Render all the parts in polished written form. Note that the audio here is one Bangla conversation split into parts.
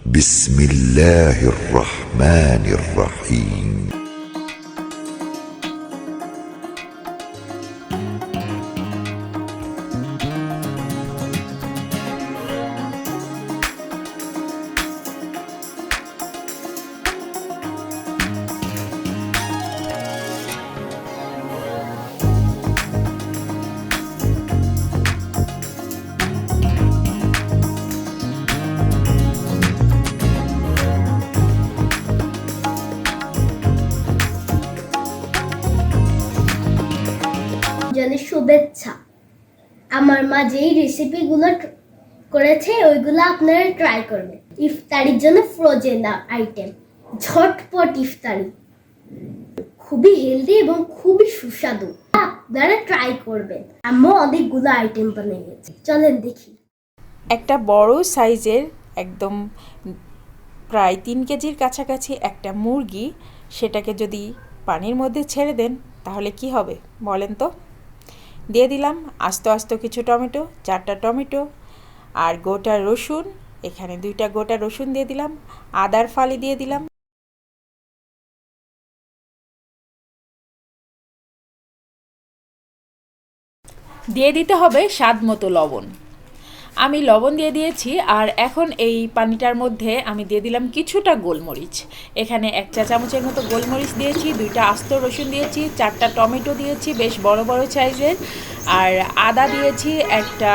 بسم الله الرحمن الرحيم জানের শুভেচ্ছা। আমার মা যেই রেসিপিগুলো করেছে ওইগুলো আপনারা ট্রাই করবেন। ইফতারির জন্য ফ্রোজেন আইটেম, ঝটপট ইফতারি, খুবই হেলদি এবং খুবই সুস্বাদু। আপনারা ট্রাই করবেন। আম্মু অনেকগুলো আইটেম বানিয়েছে, চলেন দেখি। একটা বড় সাইজের একদম প্রায় 3 কেজির কাছাকাছি একটা মুরগি, সেটাকে যদি পানির মধ্যে ছেড়ে দেন তাহলে কি হবে বলেন তো। দিয়ে দিলাম আস্ত আস্ত কিছু টমেটো, 4টা টমেটো, আর গোটা রসুন, এখানে 2টা গোটা রসুন দিয়ে দিলাম, আদার ফালি দিয়ে দিলাম, দিয়ে দিতে হবে স্বাদ মতো লবণ। আমি লবণ দিয়ে দিয়েছি। আর এখন এই পানিটার মধ্যে আমি দিয়ে দিলাম কিছুটা গোলমরিচ। এখানে 1 চা চামচের মতো গোলমরিচ দিয়েছি, 2টা আস্ত রসুন দিয়েছি, 4টা টমেটো দিয়েছি বেশ বড় বড় সাইজের, আর আদা দিয়েছি একটা,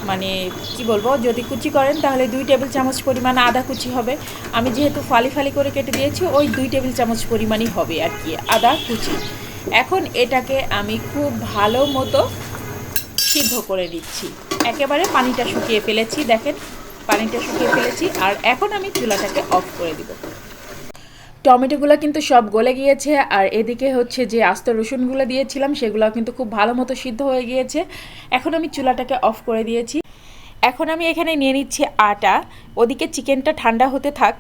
মানে কি বলবো, যদি কুচি করেন তাহলে 2 টেবিল চামচ পরিমাণ আদা কুচি হবে। আমি যেহেতু ফালি ফালি করে কেটে দিয়েছি ওই 2 টেবিল চামচ পরিমাণই হবে আর কি আদা কুচি। এখন এটাকে আমি খুব ভালো মতো সিদ্ধ করে নিচ্ছি। একেবারে পানিটা শুকিয়ে ফেলেছি, দেখেন পানিটা শুকিয়ে ফেলেছি। আর এখন আমি চুলাটাকে অফ করে দিব। টমেটোগুলো কিন্তু সব গলে গিয়েছে, আর এদিকে হচ্ছে যে আস্ত রসুনগুলো দিয়েছিলাম সেগুলো কিন্তু খুব ভালো মতো সিদ্ধ হয়ে গিয়েছে। এখন আমি চুলাটাকে অফ করে দিয়েছি। এখন আমি এখানে নিয়ে নিচ্ছি আটা। ওদিকে চিকেনটা ঠান্ডা হতে থাক,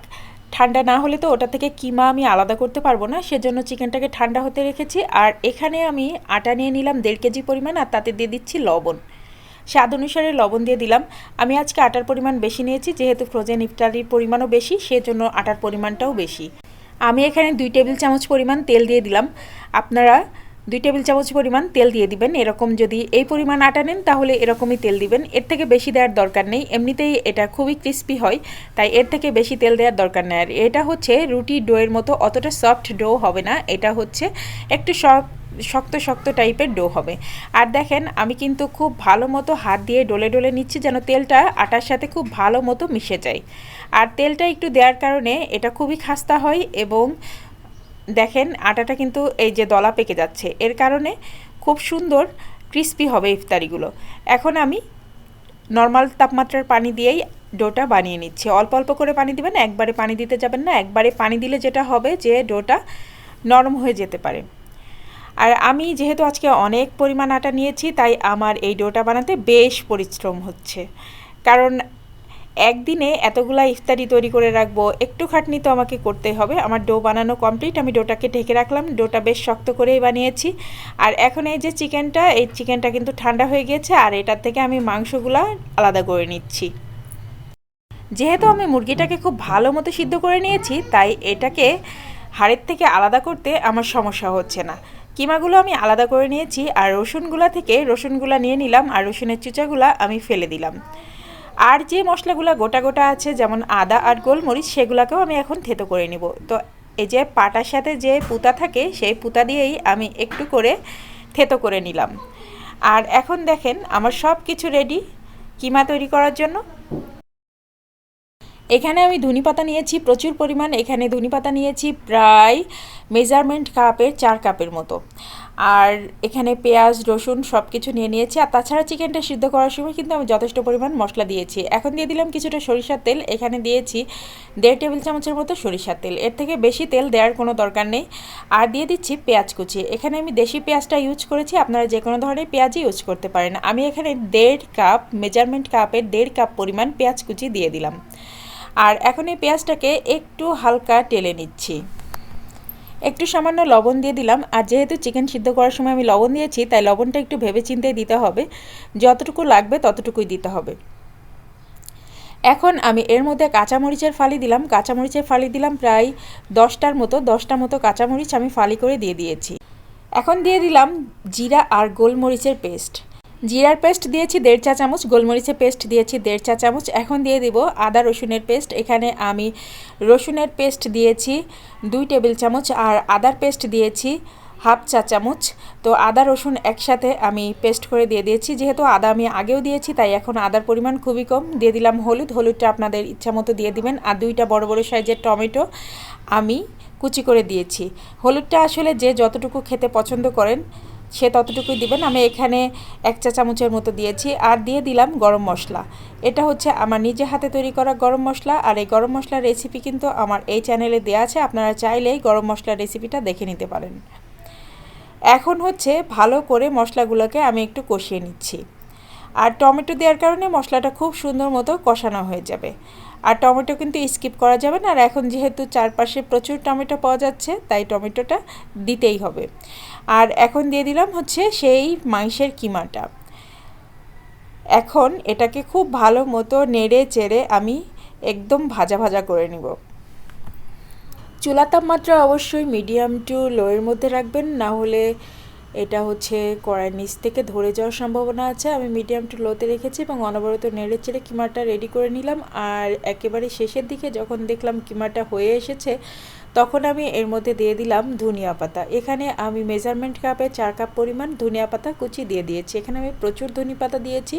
ঠান্ডা না হলে তো ওটা থেকে কিমা আমি আলাদা করতে পারবো না, সেজন্য চিকেনটাকে ঠান্ডা হতে রেখেছি। আর এখানে আমি আটা নিয়ে নিলাম 1.5 কেজি পরিমাণ, আর তাতে দিয়ে দিচ্ছি লবণ, স্বাদ অনুসারে লবণ দিয়ে দিলাম। আমি আজকে আটার পরিমাণ বেশি নিয়েছি, যেহেতু ফ্রোজেন ইফতারির পরিমাণও বেশি সেজন্য আটার পরিমাণটাও বেশি। আমি এখানে 2 টেবিল চামচ পরিমাণ তেল দিয়ে দিলাম। আপনারা 2 টেবিল চামচ পরিমাণ তেল দিয়ে দিবেন। এরকম যদি এই পরিমাণ আটা নেন তাহলে এরকমই তেল দিবেন, এর থেকে বেশি দেওয়ার দরকার নেই। এমনিতেই এটা খুবই ক্রিস্পি হয়, তাই এর থেকে বেশি তেল দেওয়ার দরকার নেই। আর এটা হচ্ছে রুটি ডোয়ের মতো অতটা সফট ডো হবে না, এটা হচ্ছে একটু শক্ত শক্ত টাইপের ডো হবে। আর দেখেন আমি কিন্তু খুব ভালো মতো হাত দিয়ে ডলে ডলে নিচ্ছি যেন তেলটা আটার সাথে খুব ভালো মতো মিশে যায়। আর তেলটা একটু দেওয়ার কারণে এটা খুবই খাস্তা হয়, এবং দেখেন আটাটা কিন্তু এই যে দলা পেকে যাচ্ছে, এর কারণে খুব সুন্দর ক্রিস্পি হবে ইফতারিগুলো। এখন আমি নর্মাল তাপমাত্রার পানি দিয়েই ডোটা বানিয়ে নিচ্ছি। অল্প অল্প করে পানি দিবেন, একবারে পানি দিতে যাবেন না। একবারে পানি দিলে যেটা হবে যে ডোটা নরম হয়ে যেতে পারে। আর আমি যেহেতু আজকে অনেক পরিমাণ আটা নিয়েছি তাই আমার এই ডোটা বানাতে বেশ পরিশ্রম হচ্ছে, কারণ একদিনে এতগুলা ইফতারি তৈরি করে রাখবো, একটু খাটনি তো আমাকে করতে হবে। আমার ডো বানানো কমপ্লিট, আমি ডোটাকে ঢেকে রাখলাম। ডোটা বেশ শক্ত করেই বানিয়েছি। আর এখন এই যে এই চিকেনটা কিন্তু ঠান্ডা হয়ে গিয়েছে, আর এটার থেকে আমি মাংসগুলা আলাদা করে নিচ্ছি। যেহেতু আমি মুরগিটাকে খুব ভালো মতো সিদ্ধ করে নিয়েছি তাই এটাকে হাড়ের থেকে আলাদা করতে আমার সমস্যা হচ্ছে না। কিমাগুলো আমি আলাদা করে নিয়েছি, আর রসুনগুলা নিয়ে নিলাম, আর রসুনের চুচাগুলা আমি ফেলে দিলাম। আর যে মশলাগুলো গোটা গোটা আছে যেমন আদা আর গোলমরিচ সেগুলোকেও আমি এখন থেতো করে নিব। তো এই যে পাটার সাথে যে পুতা থাকে সেই পুতা দিয়েই আমি একটু করে থেতো করে নিলাম। আর এখন দেখেন আমার সব কিছু রেডি কিমা তৈরি করার জন্য। এখানে আমি ধনিপাতা নিয়েছি প্রচুর পরিমাণ, এখানে ধনিপাতা নিয়েছি প্রায় মেজারমেন্ট কাপের 4 কাপের মতো। আর এখানে পেঁয়াজ রসুন সব কিছু নিয়ে নিয়েছি। আর তাছাড়া চিকেনটা সিদ্ধ করার সময় কিন্তু আমি যথেষ্ট পরিমাণ মশলা দিয়েছি। এখন দিয়ে দিলাম কিছুটা সরিষার তেল, এখানে দিয়েছি 1.5 টেবিল চামচের মতো সরিষার তেল, এর থেকে বেশি তেল দেওয়ার কোনো দরকার নেই। আর দিয়ে দিচ্ছি পেঁয়াজ কুচি, এখানে আমি দেশি পেঁয়াজটা ইউজ করেছি, আপনারা যে কোনো ধরনের পেঁয়াজই ইউজ করতে পারেন। আমি এখানে 1.5 কাপ মেজারমেন্ট কাপের 1.5 কাপ পরিমাণ পেঁয়াজ কুচি দিয়ে দিলাম। আর এখন এই পেঁয়াজটাকে একটু হালকা টেলে নিচ্ছি। একটু সামান্য লবণ দিয়ে দিলাম। আর যেহেতু চিকেন সিদ্ধ করার সময় আমি লবণ দিয়েছি তাই লবণটা একটু ভেবে চিন্তে দিতে হবে, যতটুকু লাগবে ততটুকুই দিতে হবে। এখন আমি এর মধ্যে কাঁচামরিচের ফালি দিলাম। কাঁচামরিচের ফালি দিলাম প্রায় 10টা মতো কাঁচামরিচ আমি ফালি করে দিয়ে দিয়েছি। এখন দিয়ে দিলাম জিরা আর গোলমরিচের পেস্ট। জিরার পেস্ট দিয়েছি 1.5 চা চামচ, গোলমরিচের পেস্ট দিয়েছি 1.5 চা চামচ। এখন দিয়ে দিব আদা রসুনের পেস্ট। এখানে আমি রসুনের পেস্ট দিয়েছি 2 টেবিল চামচ আর আদার পেস্ট দিয়েছি 1/2 চা চামচ। তো আদা রসুন একসাথে আমি পেস্ট করে দিয়ে দিয়েছি। যেহেতু আদা আমি আগেও দিয়েছি তাই এখন আদার পরিমাণ খুবই কম। দিয়ে দিলাম হলুদটা আপনাদের ইচ্ছা মতো দিয়ে দিবেন। আর 2টা বড় বড় সাইজের টমেটো আমি কুচি করে দিয়েছি। হলুদটা আসলে যে যতটুকু খেতে পছন্দ করেন সে ততটুকুই দিবেন। আমি এখানে 1 চা চামচের মতো দিয়েছি। আর দিয়ে দিলাম গরম মশলা। এটা হচ্ছে আমার নিজে হাতে তৈরি করা গরম মশলা। আর এই গরম মশলার রেসিপি কিন্তু আমার এই চ্যানেলে দেওয়া আছে, আপনারা চাইলেই গরম মশলার রেসিপিটা দেখে নিতে পারেন। এখন হচ্ছে ভালো করে মশলাগুলোকে আমি একটু কষিয়ে নিচ্ছি। আর টমেটো দেওয়ার কারণে মশলাটা খুব সুন্দর মতো কষানো হয়ে যাবে। আর টমেটো কিন্তু স্কিপ করা যাবে না। আর এখন যেহেতু চারপাশে প্রচুর টমেটো পাওয়া যাচ্ছে তাই টমেটোটা দিতেই হবে। আর এখন দিয়ে দিলাম হচ্ছে সেই মাংসের কিমাটা। এখন এটাকে খুব ভালো মতো নেড়ে চেড়ে আমি একদম ভাজা ভাজা করে নিব। চুলার তাপমাত্রা অবশ্যই মিডিয়াম টু লোয়ের মধ্যে রাখবেন, না হলে এটা হচ্ছে কড়াইয়ের নিচ থেকে ধরে যাওয়ার সম্ভাবনা আছে। আমি মিডিয়াম টু লোতে রেখেছি এবং অনবরত নেড়ে চেড়ে কিমাটা রেডি করে নিলাম। আর একেবারে শেষের দিকে যখন দেখলাম কিমাটা হয়ে এসেছে তখন আমি এর মধ্যে দিয়ে দিলাম ধনিয়া পাতা। এখানে আমি মেজারমেন্ট কাপে 4 কাপ পরিমাণ ধনিয়া পাতা কুচি দিয়ে দিয়েছি। এখানে আমি প্রচুর ধনিয়া পাতা দিয়েছি।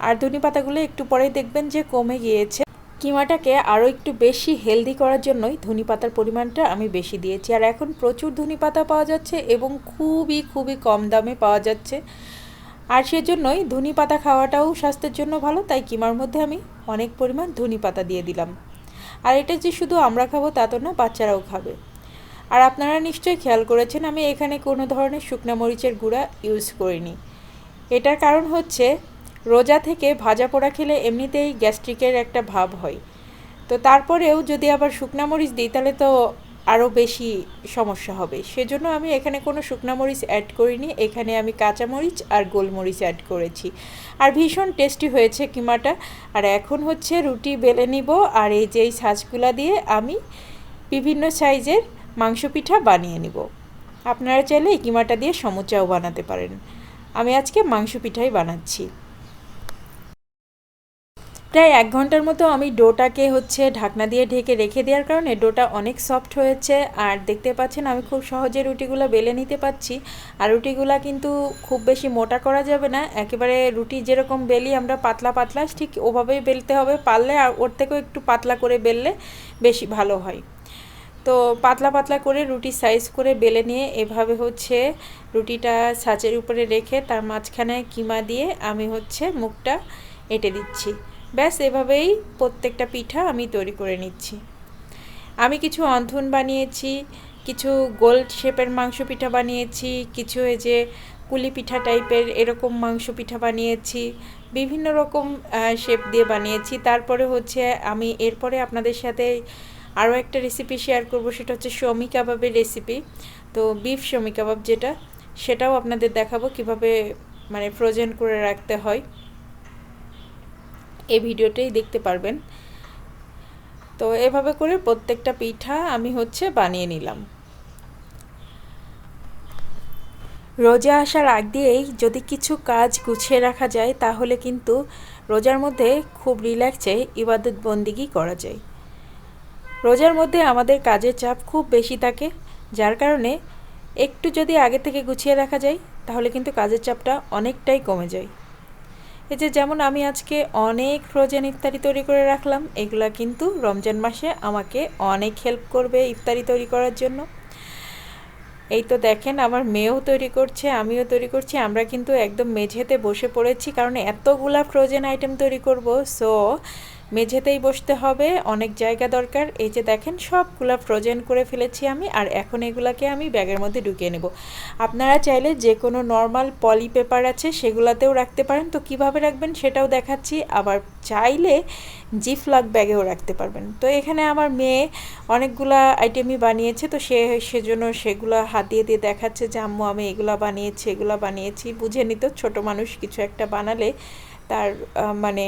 আর ধনিয়া পাতাগুলো একটু পরেই দেখবেন যে কমে গিয়েছে। কিমাটাকে আরও একটু বেশি হেলদি করার জন্যই ধনে পাতার পরিমাণটা আমি বেশি দিয়েছি। আর এখন প্রচুর ধনে পাতা পাওয়া যাচ্ছে এবং খুবই কম দামে পাওয়া যাচ্ছে। আর সেজন্যই ধনে পাতা খাওয়াটাও স্বাস্থ্যের জন্য ভালো, তাই কিমার মধ্যে আমি অনেক পরিমাণ ধনে পাতা দিয়ে দিলাম। আর এটা যে শুধু আমরা খাবো তা তো না, বাচ্চারাও খাবে। আর আপনারা নিশ্চয়ই খেয়াল করেছেন আমি এখানে কোনো ধরনের শুকনো মরিচের গুঁড়া ইউজ করিনি। এটার কারণ হচ্ছে রোজা থেকে ভাজা পোড়া খেলে এমনিতেই গ্যাস্ট্রিকের একটা ভাব হয়। তো তারপরেও যদি আবার শুকনা মরিচ দিই তাহলে তো আরও বেশি সমস্যা হবে। সেজন্য আমি এখানে কোনো শুকনা মরিচ অ্যাড করিনি। এখানে আমি কাঁচা মরিচ আর গোলমরিচ অ্যাড করেছি। আর ভীষণ টেস্টি হয়েছে কিমাটা। আর এখন হচ্ছে রুটি বেলে নিব। আর এই যে এই সাজগুলা দিয়ে আমি বিভিন্ন সাইজের মাংস পিঠা বানিয়ে নিব। আপনারা চাইলে এই কিমাটা দিয়ে সমুচাও বানাতে পারেন। আমি আজকে মাংস পিঠাই বানাচ্ছি। প্রায় 1 ঘন্টার মতো আমি ডোটাকে হচ্ছে ঢাকনা দিয়ে ঢেকে রেখে দেওয়ার কারণে ডোটা অনেক সফট হয়েছে। আর দেখতে পাচ্ছেন আমি খুব সহজে রুটিগুলো বেলে নিতে পারছি। আর রুটিগুলো কিন্তু খুব বেশি মোটা করা যাবে না, একেবারে রুটি যেরকম বেলি আমরা পাতলা পাতলা ঠিক ওভাবেই বেলতে হবে। পারলে আর ওর থেকেও একটু পাতলা করে বেললে বেশি ভালো হয়। তো পাতলা পাতলা করে রুটি সাইজ করে বেলে নিয়ে এভাবে হচ্ছে রুটিটা ছাঁচের উপরে রেখে তার মাঝখানে কিমা দিয়ে আমি হচ্ছে মুখটা এঁটে দিচ্ছি। ব্যাস এভাবেই প্রত্যেকটা পিঠা আমি তৈরি করে নিচ্ছি। আমি কিছু অন্থন বানিয়েছি, কিছু গোল শেপের মাংস পিঠা বানিয়েছি, কিছু এই যে কুলি পিঠা টাইপের এরকম মাংস পিঠা বানিয়েছি, বিভিন্ন রকম শেপ দিয়ে বানিয়েছি। তারপরে হচ্ছে আমি এরপরে আপনাদের সাথে আরও একটা রেসিপি শেয়ার করব, সেটা হচ্ছে শমি কাবাবের রেসিপি। তো বিফ শমি কাবাব যেটা, সেটাও আপনাদের দেখাবো কিভাবে মানে ফ্রোজেন করে রাখতে হয়। এই ভিডিওটাই দেখতে পারবেন। তো এভাবে করে প্রত্যেকটা পিঠা আমি হচ্ছে বানিয়ে নিলাম। রোজা আসার আগ দিয়েই যদি কিছু কাজ গুছিয়ে রাখা যায় তাহলে কিন্তু রোজার মধ্যে খুব রিল্যাক্সে ইবাদত বন্দিগি করা যায়। রোজার মধ্যে আমাদের কাজের চাপ খুব বেশি থাকে, যার কারণে একটু যদি আগে থেকে গুছিয়ে রাখা যায় তাহলে কিন্তু কাজের চাপটা অনেকটাই কমে যায়। এই যে যেমন আমি আজকে অনেক ফ্রোজেন ইফতারি তৈরি করে রাখলাম, এগুলা কিন্তু রমজান মাসে আমাকে অনেক হেল্প করবে ইফতারি তৈরি করার জন্য। এই তো দেখেন আমার মেয়েও তৈরি করছে, আমিও তৈরি করছি। আমরা কিন্তু একদম মেঝেতে বসে পড়েছি, কারণ এতগুলা ফ্রোজেন আইটেম তৈরি করব, সো মেঝেতেই বসতে হবে, অনেক জায়গা দরকার। এই যে দেখেন সবগুলা ফ্রোজেন করে ফেলেছি আমি। আর এখন এগুলাকে আমি ব্যাগের মধ্যে ঢুকিয়ে নেব। আপনারা চাইলে যে কোনো নর্মাল পলি পেপার আছে সেগুলাতেও রাখতে পারেন। তো কিভাবে রাখবেন সেটাও দেখাচ্ছি। আবার চাইলে জিফলক ব্যাগেও রাখতে পারবেন। তো এখানে আমার মেয়ে অনেকগুলা আইটেমই বানিয়েছে, তো সেজন্য সেগুলো হাত দিয়ে দিয়ে দেখাচ্ছে যে আম্মু আমি এগুলা বানিয়েছি এগুলা বানিয়েছি। বুঝে নিত ছোট মানুষ কিছু একটা বানালে তার মানে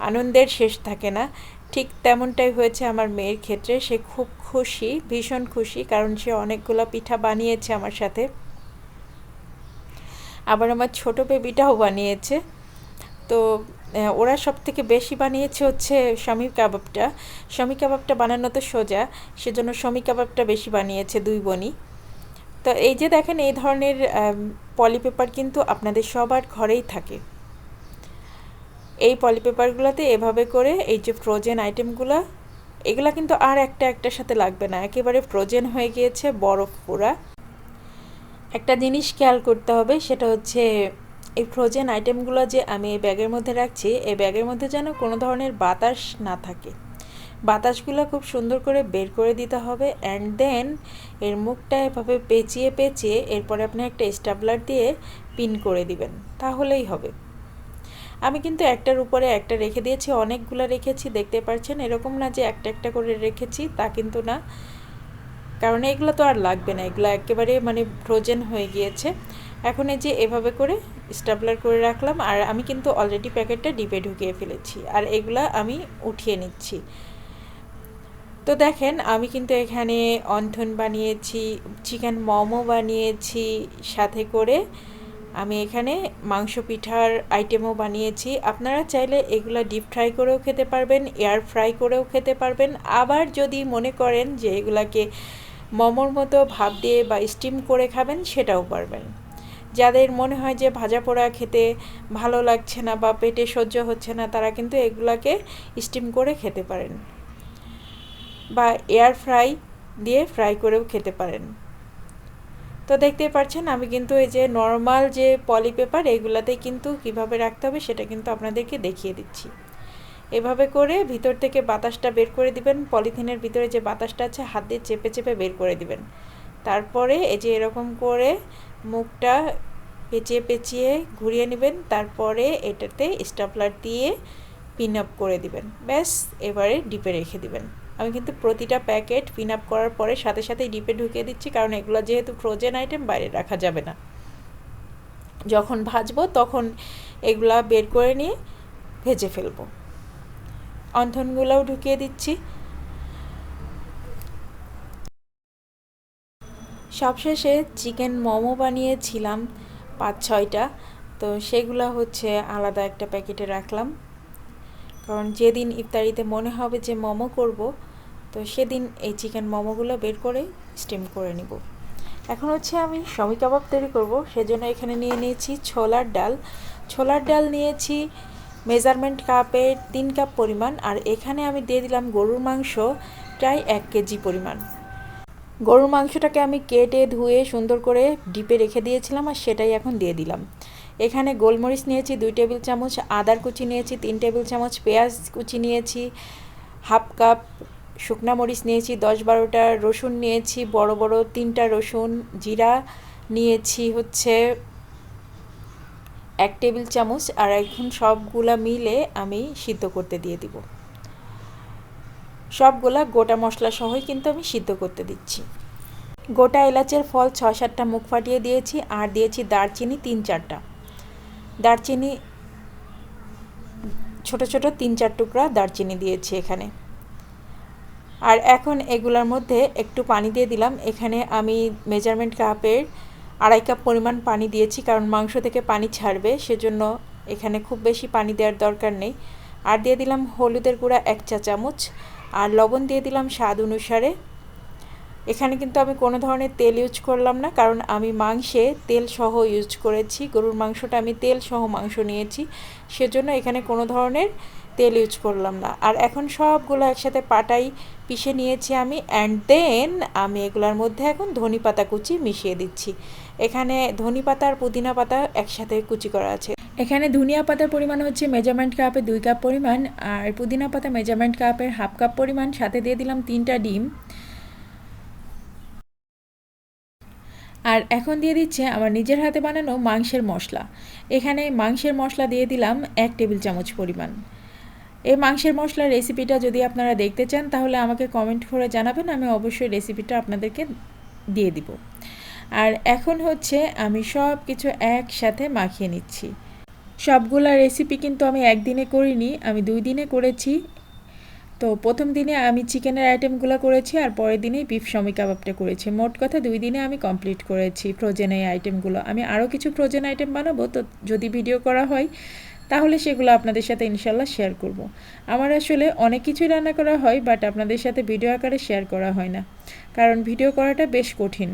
আনন্দের শেষ থাকে না। ঠিক তেমনটাই হয়েছে আমার মেয়ের ক্ষেত্রে। সে খুব খুশি, ভীষণ খুশি, কারণ সে অনেকগুলো পিঠা বানিয়েছে আমার সাথে। আবার আমার ছোট বেবিটাও বানিয়েছে। তো ওরা সব থেকে বেশি বানিয়েছে হচ্ছে শামী কাবাবটা। শামী কাবাবটা বানানো তো সোজা, সেজন্য শামী কাবাবটা বেশি বানিয়েছে দুই বোনই। তো এই যে দেখেন, এই ধরনের পলিপেপার কিন্তু আপনাদের সবার ঘরেই থাকে। এই পলিপেপারগুলোতে এভাবে করে এই যে ফ্রোজেন আইটেমগুলো, এগুলা কিন্তু আর একটা একটার সাথে লাগবে না, একেবারে ফ্রোজেন হয়ে গিয়েছে, বরফ পুরা। একটা জিনিস খেয়াল করতে হবে, সেটা হচ্ছে এই ফ্রোজেন আইটেমগুলো যে আমি এই ব্যাগের মধ্যে রাখছি, এই ব্যাগের মধ্যে যেন কোনো ধরনের বাতাস না থাকে। বাতাসগুলো খুব সুন্দর করে বের করে দিতে হবে। অ্যান্ড দেন এর মুখটা এভাবে পেঁচিয়ে পেঁচিয়ে এরপরে আপনি একটা স্টাবলার দিয়ে পিন করে দিবেন, তাহলেই হবে। আমি কিন্তু একটার উপরে একটা রেখে দিয়েছি, অনেকগুলো রেখেছি, দেখতে পাচ্ছেন। এরকম না যে একটা একটা করে রেখেছি, তা কিন্তু না, কারণ এগুলো তো আর লাগবে না, এগুলো একেবারে মানে ফ্রোজেন হয়ে গিয়েছে। এখন এই যে এভাবে করে স্টাবলার করে রাখলাম, আর আমি কিন্তু অলরেডি প্যাকেটটা ডিপে ঢুকিয়ে ফেলেছি, আর এগুলা আমি উঠিয়ে নিচ্ছি। তো দেখেন, আমি কিন্তু এখানে অন্থন বানিয়েছি, চিকেন মোমো বানিয়েছি, সাথে করে আমি এখানে মাংস পিঠার আইটেমও বানিয়েছি। আপনারা চাইলে এগুলা ডিপ ফ্রাই করেও খেতে পারবেন, এয়ার ফ্রাই করেও খেতে পারবেন। আবার যদি মনে করেন যে এগুলাকে মোমোর মতো ভাপ দিয়ে বা স্টিম করে খাবেন, সেটাও পারবেন। যাদের মনে হয় যে ভাজা পোড়া খেতে ভালো লাগছে না বা পেটে সহ্য হচ্ছে না, তারা কিন্তু এগুলাকে স্টিম করে খেতে পারেন বা এয়ার ফ্রাই দিয়ে ফ্রাই করেও খেতে পারেন। তো দেখতেই পাচ্ছেন, আমি কিন্তু এই যে নর্মাল যে পলি পেপার, এগুলাতেই কিন্তু কিভাবে রাখতে হবে সেটা কিন্তু আপনাদেরকে দেখিয়ে দিচ্ছি। এভাবে করে ভিতর থেকে বাতাসটা বের করে দিবেন, পলিথিনের ভিতরে যে বাতাসটা আছে হাত দিয়ে চেপে চেপে বের করে দিবেন। তারপরে এই যে এরকম করে মুখটা পেঁচিয়ে পেঁচিয়ে ঘুরিয়ে নেবেন, তারপরে এটাতে স্টাপলার দিয়ে পিন আপ করে দিবেন। ব্যাস, এবারে ডিপে রেখে দিবেন। আমি কিন্তু প্রতিটা প্যাকেট পিন আপ করার পরে সাথে সাথেই ডিপে ঢুকিয়ে দিচ্ছি, কারণ এগুলো যেহেতু ফ্রোজেন আইটেম, বাইরে রাখা যাবে না। যখন ভাজবো তখন এগুলা বের করে নিয়ে ভেজে ফেলবো। অন্থনগুলোও ঢুকিয়ে দিচ্ছি। সবশেষে চিকেন মোমো বানিয়েছিলাম 5-6টা, তো সেগুলো হচ্ছে আলাদা একটা প্যাকেটে রাখলাম, কারণ যেদিন ইফতারিতে মনে হবে যে মোমো করব, তো সেদিন এই চিকেন মোমোগুলো বের করে স্টিম করে নিব। এখন হচ্ছে আমি শামী কাবাব তৈরি করব, সেজন্য এখানে নিয়ে নিয়েছি ছোলার ডাল। ছোলার ডাল নিয়েছি মেজারমেন্ট কাপের 3 কাপ পরিমাণ, আর এখানে আমি দিয়ে দিলাম গরুর মাংস প্রায় 1 কেজি পরিমাণ। গরুর মাংসটাকে আমি কেটে ধুয়ে সুন্দর করে ডিপে রেখে দিয়েছিলাম, আর সেটাই এখন দিয়ে দিলাম। এখানে গোলমরিচ নিয়েছি 2 টেবিল চামচ, আদার কুচি নিয়েছি 3 টেবিল চামচ, পেঁয়াজ কুচি নিয়েছি হাফ কাপ, শুকনা মরিচ নিয়েছি 10-12টা, রসুন নিয়েছি বড় বড় 3টা রসুন, জিরা নিয়েছি হচ্ছে 1 টেবিল চামচ। আর এখন সবগুলা মিলে আমি সিদ্ধ করতে দিয়ে দিব। সবগুলা গোটা মশলা সহই কিন্তু আমি সিদ্ধ করতে দিচ্ছি। গোটা এলাচের ফল 6-7টা মুখ ফাটিয়ে দিয়েছি, আর দিয়েছি দারচিনি 3-4টা। দারচিনি ছোট ছোট 3-4 টুকরা দারচিনি দিয়েছি এখানে। আর এখন এগুলোর মধ্যে একটু পানি দিয়ে দিলাম। এখানে আমি মেজারমেন্ট কাপের 2.5 কাপ পরিমাণ পানি দিয়েছি, কারণ মাংস থেকে পানি ছাড়বে, সেজন্য এখানে খুব বেশি পানি দেওয়ার দরকার নেই। আর দিয়ে দিলাম হলুদের গুঁড়া 1 চা চামচ, আর লবণ দিয়ে দিলাম স্বাদ অনুসারে। এখানে কিন্তু আমি কোনো ধরনের তেল ইউজ করলাম না, কারণ আমি মাংসে তেল সহ ইউজ করেছি। গরুর মাংসটা আমি তেল সহ মাংস নিয়েছি, সেজন্য এখানে কোনো ধরনের তেল ইউজ করলাম না। আর এখন সবগুলো একসাথে পাটাই পিষে নিয়েছি আমি। অ্যান্ড দেন আমি এগুলোর মধ্যে এখন ধনে পাতা কুচি মিশিয়ে দিচ্ছি। এখানে ধনে পাতা আর পুদিনা পাতা একসাথে কুচি করা আছে। এখানে ধনিয়া পাতার পরিমাণ হচ্ছে মেজারমেন্ট কাপে 2 কাপ পরিমাণ, আর পুদিনা পাতা মেজারমেন্ট কাপের হাফ কাপ পরিমাণ। সাথে দিয়ে দিলাম 3টা ডিম। আর এখন দিয়ে দিচ্ছে আমার নিজের হাতে বানানো মাংসের মশলা। এখানে মাংসের মশলা দিয়ে দিলাম 1 টেবিল চামচ পরিমাণ। এই মাংসের মশলার রেসিপিটা যদি আপনারা দেখতে চান, তাহলে আমাকে কমেন্ট করে জানাবেন, আমি অবশ্যই রেসিপিটা আপনাদেরকে দিয়ে দিব। আর এখন হচ্ছে আমি সব কিছু একসাথে মাখিয়ে নিচ্ছি। সবগুলা রেসিপি কিন্তু আমি একদিনে করিনি, আমি 2 দিনে করেছি। তো প্রথম দিনে আমি চিকেনের আইটেমগুলো করেছি আর পরের দিনে বিফ শামি কাবাবটা করেছি। মোট কথা 2 দিনে আমি কমপ্লিট করেছি ফ্রোজেন এই আইটেমগুলো। আমি আরও কিছু ফ্রোজেন আইটেম বানাবো, তো যদি ভিডিও করা হয় তাহলে সেগুলো আপনাদের সাথে ইনশাল্লাহ শেয়ার করব। আমার আসলে অনেক কিছুই রান্না করা হয়, বাট আপনাদের সাথে ভিডিও আকারে শেয়ার করা হয় না, কারণ ভিডিও করাটা বেশ কঠিন।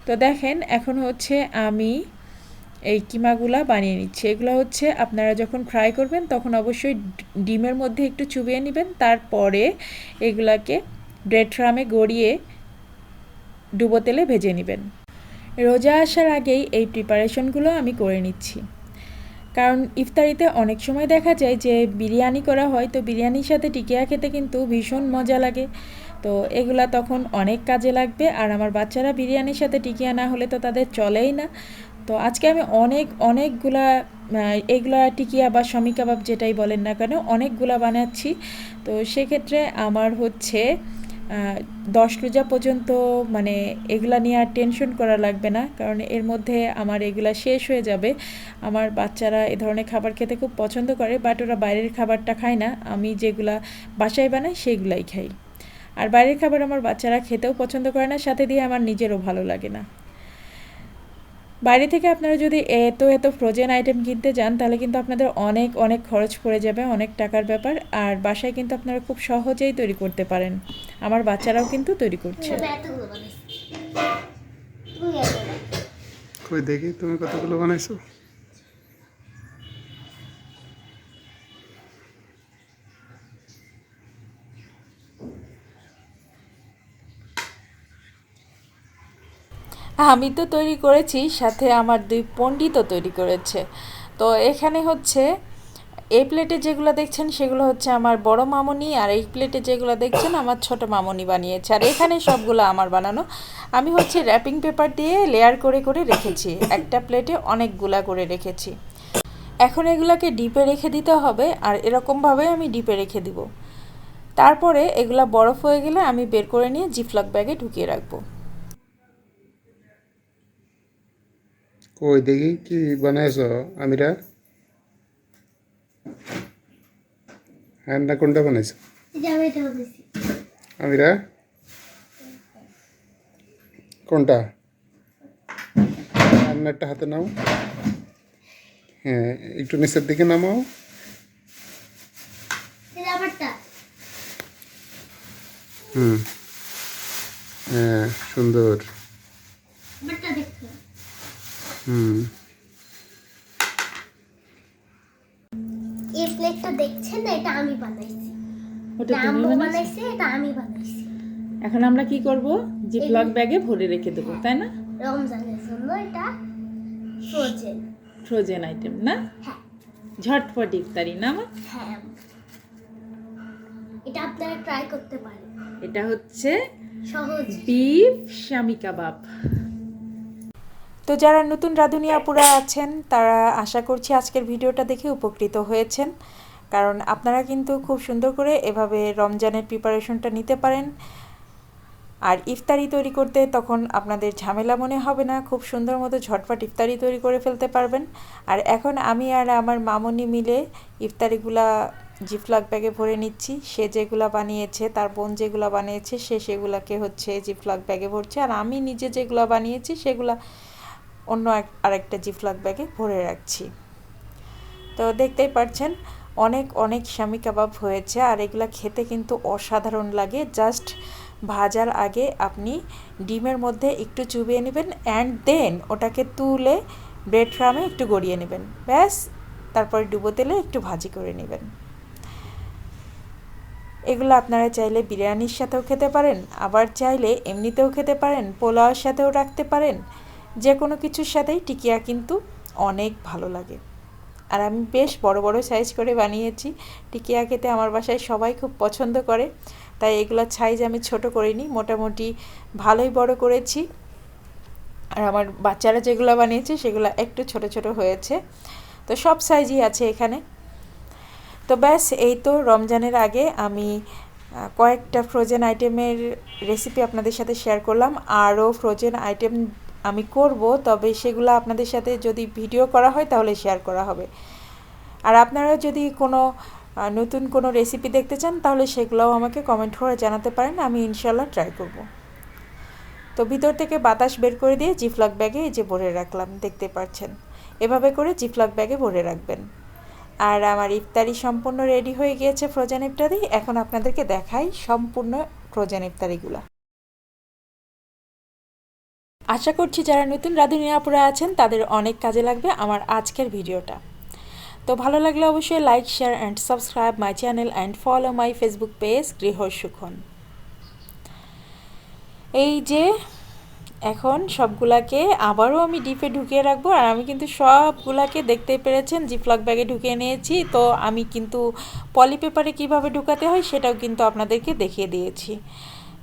তো দেখেন এখন হচ্ছে আমি এই কিমাগুলা বানিয়ে নিচ্ছি। এগুলো হচ্ছে আপনারা যখন ফ্রাই করবেন তখন অবশ্যই ডিমের মধ্যে একটু চুবিয়ে নেবেন, তারপরে এগুলাকে ব্রেড ক্রামে গড়িয়ে ডুবো তেলে ভেজে নেবেন। রোজা আসার আগেই এই প্রিপারেশনগুলো আমি করে নিচ্ছি, কারণ ইফতারিতে অনেক সময় দেখা যায় যে বিরিয়ানি করা হয়, তো বিরিয়ানির সাথে টিকিয়া খেতে কিন্তু ভীষণ মজা লাগে। তো এগুলা তখন অনেক কাজে লাগবে, আর আমার বাচ্চারা বিরিয়ানির সাথে টিকিয়া না হলে তো তাদের চলেই না। তো আজকে আমি অনেকগুলা এগুলা টিকিয়া বা শামি কাবাব যেটাই বলেন না কেন অনেকগুলা বানাচ্ছি। তো সেক্ষেত্রে আমার হচ্ছে 10 রোজা পর্যন্ত মানে এগুলা নিয়ে আর টেনশন করা লাগবে না, কারণ এর মধ্যে আমার এগুলা শেষ হয়ে যাবে। আমার বাচ্চারা এ ধরনের খাবার খেতে খুব পছন্দ করে, বাট ওরা বাইরের খাবারটা খায় না। আমি যেগুলা বাসায় বানাই সেগুলাই খাই। আর বাইরের খাবার আমার বাচ্চারা খেতেও পছন্দ করে না, সাথে দিয়ে আমার নিজেরও ভালো লাগে না। বাইরে থেকে আপনারা যদি এত ফ্রোজেন আইটেম কিনতে যান তাহলে কিন্তু আপনাদের অনেক খরচ পড়ে যাবে, অনেক টাকার ব্যাপার। আর বাসায় কিন্তু আপনারা খুব সহজেই তৈরি করতে পারেন। আমার বাচ্চারাও কিন্তু তৈরি করছে। কই দেখি তুমি কতগুলো বানাইছো? আমি তো তৈরি করেছি, সাথে আমার 2 পণ্ডিতও তৈরি করেছে। তো এখানে হচ্ছে এই প্লেটে যেগুলো দেখছেন সেগুলো হচ্ছে আমার বড় মামনি, আর এই প্লেটে যেগুলো দেখছেন আমার ছোট মামনি বানিয়েছে। আর এখানে সবগুলো আমার বানানো। আমি হচ্ছে র্যাপিং পেপার দিয়ে লেয়ার করে করে রেখেছি, একটা প্লেটে অনেকগুলা করে রেখেছি। এখন এগুলাকে ডিপে রেখে দিতে হবে, আর এরকমভাবে আমি ডিপে রেখে দিব। তারপরে এগুলা বরফ হয়ে গেলে আমি বের করে নিয়ে জিপলক ব্যাগে ঢুকিয়ে রাখবো। কই দেখি কি বানাইছো আমিরা? রান্না কোনটা বানাইছো আমিরা? কোনটা? রান্নাটা হাতে নাও। হ্যাঁ, একটু নিচের দিকে নামাও। হুম, হ্যাঁ, সুন্দর। হুম, এই প্লেটটা দেখছেন না, এটা আমি বানাইছি। ওটা এটা তুমি আম্মু বানাইছো? বানাইছে, এটা আমি বানাইছি। এখন আমরা কি করব? জিপলক ব্যাগে ভরে রেখে দেবো, তাই না? রমজানের জন্য এটা ফ্রোজেন। ফ্রোজেন আইটেম না, হ্যাঁ ঝটপট ইফতারি না মা? হ্যাঁ, এটা আপনারা ট্রাই করতে পারেন, এটা হচ্ছে সহজ। বিফ শামি কাবাব। তো যারা নতুন রাঁধুনি আপুরা আছেন তারা আশা করছি আজকের ভিডিওটা দেখে উপকৃত হয়েছেন, কারণ আপনারা কিন্তু খুব সুন্দর করে এভাবে রমজানের প্রিপারেশনটা নিতে পারেন। আর ইফতারি তৈরি করতে তখন আপনাদের ঝামেলা মনে হবে না, খুব সুন্দর মতো ঝটপট ইফতারি তৈরি করে ফেলতে পারবেন। আর এখন আমি আর আমার মামনি মিলে ইফতারিগুলা জিপলক ব্যাগে ভরে নিচ্ছি। সে যেগুলা বানিয়েছে, তার বোন যেগুলা বানিয়েছে সে সেগুলাকে হচ্ছে জিপলক ব্যাগে ভরছে, আর আমি নিজে যেগুলা বানিয়েছি সেগুলা অন্য আরেকটা জিপলক ব্যাগে ভরে রাখছি। তো দেখতেই পাচ্ছেন অনেক শামি কাবাব হয়েছে, আর এগুলা খেতে কিন্তু অসাধারণ লাগে। জাস্ট ভাজার আগে আপনি ডিমের মধ্যে একটু চুবিয়ে নেবেন, অ্যান্ড দেন ওটাকে তুলে ব্রেড ক্রামে একটু গড়িয়ে নেবেন, ব্যাস। তারপরে ডুবো তেলে একটু ভাজি করে নেবেন। এগুলো আপনারা চাইলে বিরিয়ানির সাথেও খেতে পারেন, আবার চাইলে এমনিতেও খেতে পারেন, পোলাওয়ের সাথেও রাখতে পারেন। যে কোনো কিছুর সাথেই টিকিয়া কিন্তু অনেক ভালো লাগে। আর আমি বেশ বড় বড় সাইজ করে বানিয়েছি। টিকিয়া খেতে আমার বাসায় সবাই খুব পছন্দ করে, তাই এগুলোর সাইজ আমি ছোট করিনি, মোটামুটি ভালোই বড় করেছি। আর আমার বাচ্চারা যেগুলো বানিয়েছে সেগুলো একটু ছোট ছোট হয়েছে। তো সব সাইজই আছে এখানে। তো ব্যাস, এই তো রমজানের আগে আমি কয়েকটা ফ্রোজেন আইটেমের রেসিপি আপনাদের সাথে শেয়ার করলাম। আরও ফ্রোজেন আইটেম আমি করব, তবে সেগুলো আপনাদের সাথে যদি ভিডিও করা হয় তাহলে শেয়ার করা হবে। আর আপনারা যদি কোনো নতুন কোনো রেসিপি দেখতে চান তাহলে সেগুলোও আমাকে কমেন্ট করে জানাতে পারেন, আমি ইনশাল্লাহ ট্রাই করব। তো ভিতর থেকে বাতাস বের করে দিয়ে জিফলক ব্যাগে এই যে ভরে রাখলাম, দেখতে পাচ্ছেন। এভাবে করে জিফলক ব্যাগে ভরে রাখবেন। আর আমার ইফতারি সম্পূর্ণ রেডি হয়ে গিয়েছে, ফ্রোজেন ইফতারি। এখন আপনাদেরকে দেখাই সম্পূর্ণ ফ্রোজেন ইফতারিগুলো। আশা করছি যারা নতুন রাঁধুনি আপুরা আছেন তাদের অনেক কাজে লাগবে আমার আজকের ভিডিওটা। তো ভালো লাগলে অবশ্যই like, share and subscribe my channel and follow my Facebook page Grihasukhon. এই যে এখন সবগুলাকে আবারও আমি ডিপে ঢুকিয়ে রাখবো। আর আমি কিন্তু সবগুলাকে দেখতেই পেরেছেন জিফলক ব্যাগে ঢুকিয়ে নিয়েছি। তো আমি কিন্তু পলি পেপারে কীভাবে ঢুকাতে হয় সেটাও কিন্তু আপনাদেরকে দেখিয়ে দিয়েছি।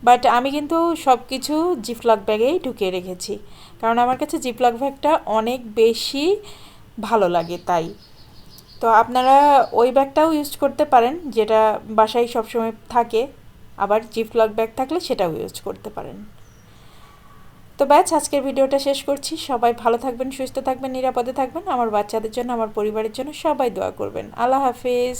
বাট আমি কিন্তু সব কিছু জিফলক ব্যাগেই ঢুকিয়ে রেখেছি, কারণ আমার কাছে জিফলক ব্যাগটা অনেক বেশি ভালো লাগে তাই। তো আপনারা ওই ব্যাগটাও ইউজ করতে পারেন যেটা বাসায় সবসময় থাকে, আবার জিফলক ব্যাগ থাকলে সেটাও ইউজ করতে পারেন। তো ব্যাচ আজকের ভিডিওটা শেষ করছি। সবাই ভালো থাকবেন, সুস্থ থাকবেন, নিরাপদে থাকবেন। আমার বাচ্চাদের জন্য, আমার পরিবারের জন্য সবাই দোয়া করবেন। আল্লাহ হাফেজ।